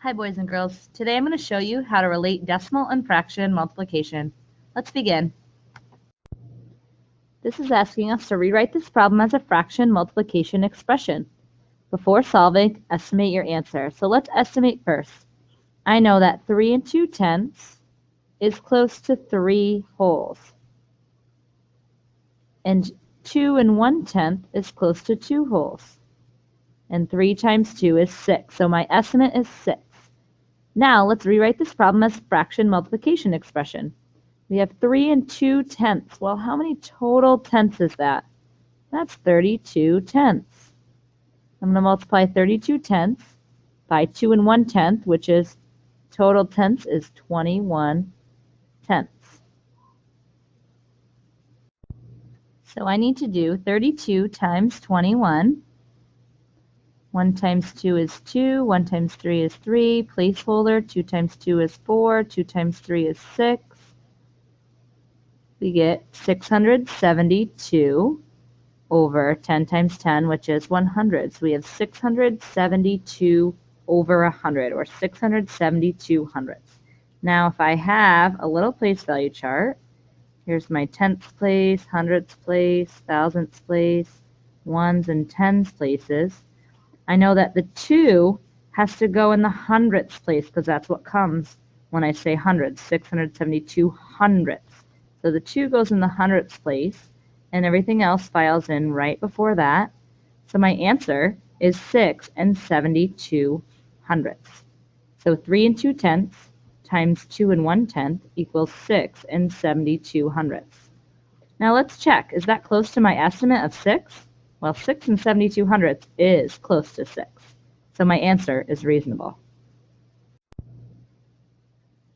Hi boys and girls. Today I'm going to show you how to relate decimal and fraction multiplication. Let's begin. This is asking us to rewrite this problem as a fraction multiplication expression. Before solving, estimate your answer. So let's estimate first. I know that 3 2/10 is close to 3 wholes. And 2 1/10 is close to 2 wholes. And 3 times 2 is 6. So my estimate is 6. Now let's rewrite this problem as a fraction multiplication expression. We have 3 2/10. Well, how many total tenths is that? That's 32 tenths. I'm going to multiply 32 tenths by 2 1/10, which is total tenths is 21 tenths. So I need to do 32 times 21. 1 times 2 is 2, 1 times 3 is 3, placeholder, 2 times 2 is 4, 2 times 3 is 6. We get 672 over 10 times 10, which is 100. So we have 672 over 100, or 672 hundredths. Now if I have a little place value chart, here's my tenths place, hundredths place, thousandths place, ones and tens places. I know that the 2 has to go in the hundredths place because that's what comes when I say hundreds, 672 hundredths. So the 2 goes in the hundredths place, and everything else files in right before that. So my answer is 6 72 hundredths. So 3 2/10 times 2 1/10 equals 6 72 hundredths. Now let's check. Is that close to my estimate of 6? Well, 6 72 hundredths is close to 6. So my answer is reasonable.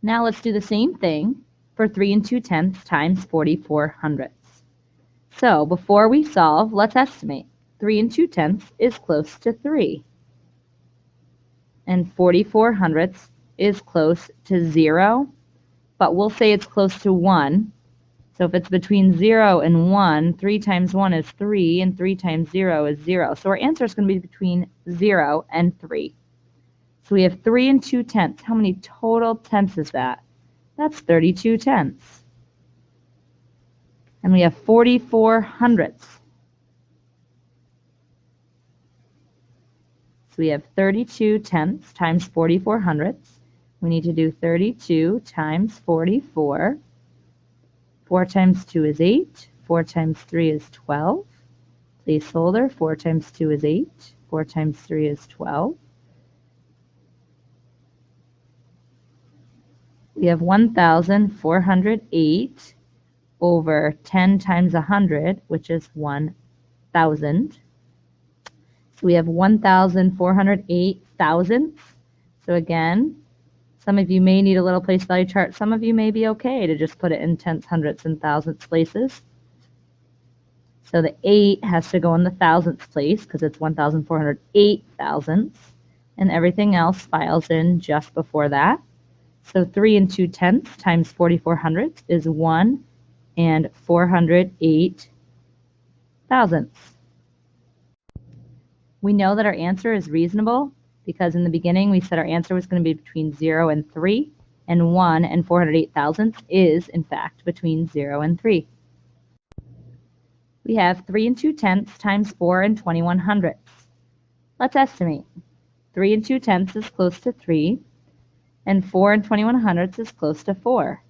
Now let's do the same thing for 3 2/10 times 44 hundredths. So before we solve, let's estimate. 3 2/10 is close to 3. And 44 hundredths is close to 0, but we'll say it's close to 1. So if it's between 0 and 1, 3 times 1 is 3, and 3 times 0 is 0. So our answer is going to be between 0 and 3. So we have 3 2/10. How many total tenths is that? That's 32 tenths. And we have 44 hundredths. So we have 32 tenths times 44 hundredths. We need to do 32 times 44. 4 times 2 is 8. 4 times 3 is 12. Placeholder, 4 times 2 is 8. 4 times 3 is 12. We have 1,408 over 10 times 100, which is 1,000. So we have 1,408 thousandths. So again, some of you may need a little place value chart. Some of you may be okay to just put it in tenths, hundredths, and thousandths places. So the 8 has to go in the thousandths place because it's 1,408 thousandths. And everything else files in just before that. So 3 2/10 times 44 hundredths is 1 408 thousandths. We know that our answer is reasonable because in the beginning we said our answer was going to be between 0 and 3, and 1 408 thousandths is, in fact, between 0 and 3. We have 3 2/10 times 4 21 hundredths. Let's estimate. 3 2/10 is close to 3, and 4 21 hundredths is close to 4.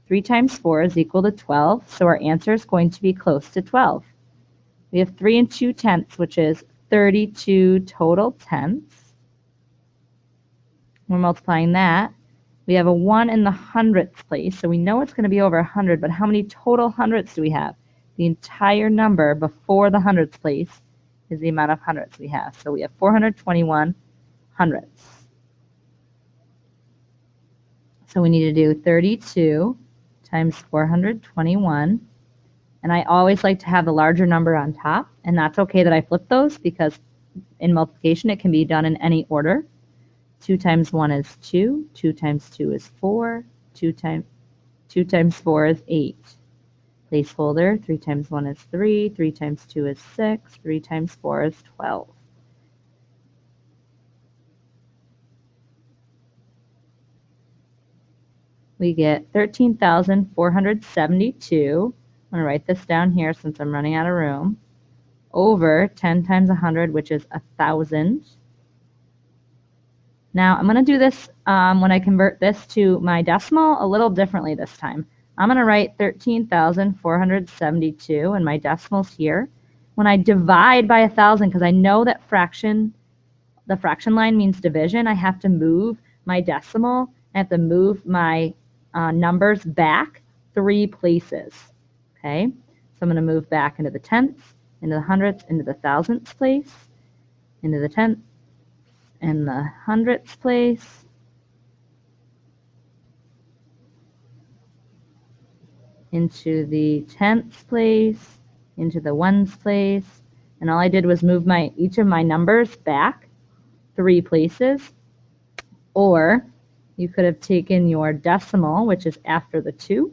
3 times 4 is equal to 12, so our answer is going to be close to 12. We have 3 2/10, which is 32 total tenths. We're multiplying that. We have a 1 in the hundredths place, so we know it's going to be over 100, but how many total hundredths do we have? The entire number before the hundredths place is the amount of hundredths we have. So we have 421 hundredths. So we need to do 32 times 421. And I always like to have the larger number on top, and that's okay that I flip those because in multiplication it can be done in any order. 2 times 1 is 2, 2 times 2 is 4, 2 times 4 is 8. Placeholder, 3 times 1 is 3, 3 times 2 is 6, 3 times 4 is 12. we get 13,472. I'm going to write this down here since I'm running out of room. Over 10 times 100, which is 1,000. Now I'm going to do this when I convert this to my decimal a little differently this time. I'm going to write 13,472 and my decimal's here. When I divide by 1,000, because I know that the fraction line means division, I have to move my decimal. I have to move my numbers back 3 places. Okay, so I'm going to move back into the tenths, into the hundredths, into the thousandths place, into the tenths, and the hundredths place, into the tenths place, into the ones place, and all I did was move each of my numbers back 3 places. Or you could have taken your decimal, which is after the 2,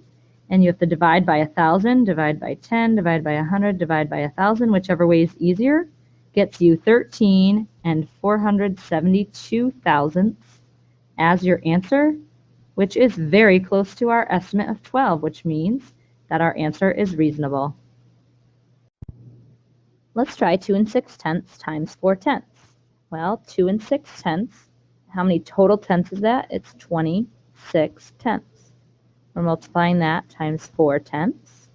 and you have to divide by 1,000, divide by 10, divide by 100, divide by 1,000, whichever way is easier, gets you 13 and 472 thousandths as your answer, which is very close to our estimate of 12, which means that our answer is reasonable. Let's try 2 and 6 tenths times 4 tenths. Well, 2 and 6 tenths, how many total tenths is that? It's 26 tenths. We're multiplying that times 4 tenths.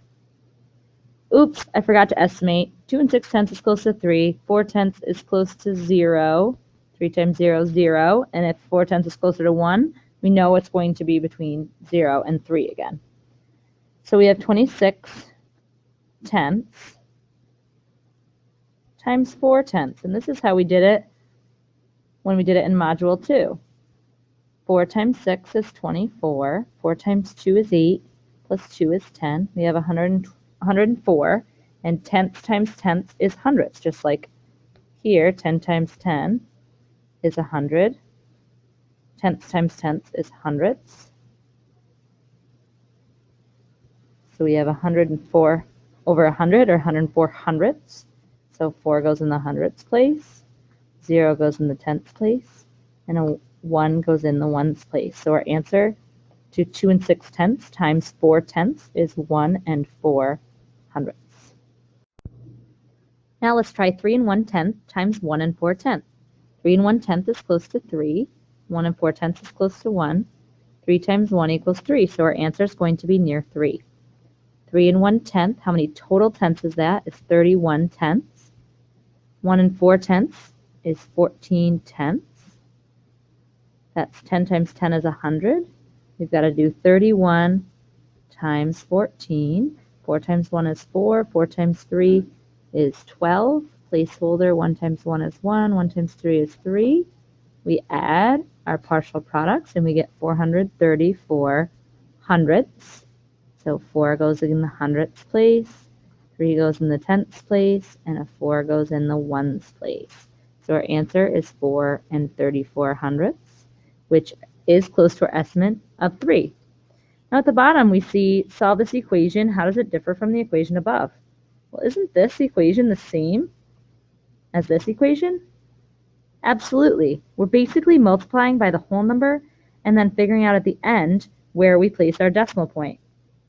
Oops, I forgot to estimate. 2 and 6 tenths is close to 3. 4 tenths is close to 0. 3 times 0 is 0. And if 4 tenths is closer to 1, we know it's going to be between 0 and 3 again. So we have 26 tenths times 4 tenths. And this is how we did it when we did it in Module 2. 4 times 6 is 24. 4 times 2 is 8. Plus 2 is 10. We have 104. And tenths times tenths is hundredths. Just like here, 10 times 10 is 100. Tenths times tenths is hundredths. So we have 104 over 100, or 104 hundredths. So 4 goes in the hundredths place, 0 goes in the tenths place, and a 1 goes in the ones place. So our answer to 2 and 6 tenths times 4 tenths is 1 and 4 hundredths. Now let's try 3 and 1 tenth times 1 and 4 tenths. 3 and 1 tenth is close to 3. 1 and 4 tenths is close to 1. 3 times 1 equals 3, so our answer is going to be near 3. 3 and 1 tenth, how many total tenths is that? It's 31 tenths. 1 and 4 tenths is 14 tenths. That's 10 times 10 is 100. We've got to do 31 times 14. 4 times 1 is 4. 4 times 3 is 12. Placeholder, 1 times 1 is 1. 1 times 3 is 3. We add our partial products and we get 434 hundredths. So 4 goes in the hundredths place, 3 goes in the tenths place, and a 4 goes in the ones place. So our answer is 4 and 34 hundredths, which is close to our estimate of 3. Now at the bottom we see, solve this equation. How does it differ from the equation above? Well, isn't this equation the same as this equation? Absolutely. We're basically multiplying by the whole number and then figuring out at the end where we place our decimal point.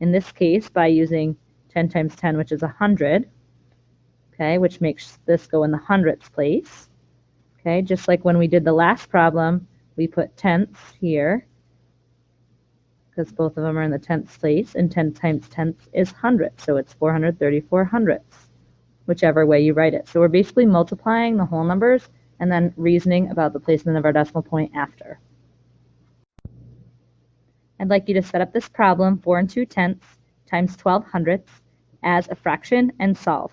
In this case, by using 10 times 10, which is 100, okay, which makes this go in the hundredths place. Okay, just like when we did the last problem, we put tenths here, because both of them are in the tenths place, and 10 times tenths is hundredths, so it's 434 hundredths, whichever way you write it. So we're basically multiplying the whole numbers and then reasoning about the placement of our decimal point after. I'd like you to set up this problem, 4 and 2 tenths times 12 hundredths, as a fraction and solve.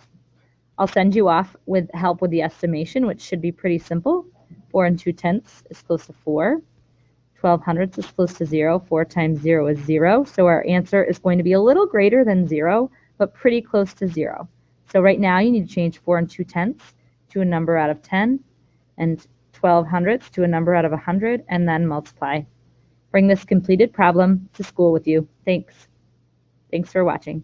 I'll send you off with help with the estimation, which should be pretty simple. 4 and 2 tenths is close to 4. 12 hundredths is close to 0. 4 times 0 is 0. So our answer is going to be a little greater than 0, but pretty close to 0. So right now you need to change 4 and 2 tenths to a number out of 10, and 12 hundredths to a number out of 100, and then multiply. Bring this completed problem to school with you. Thanks. Thanks for watching.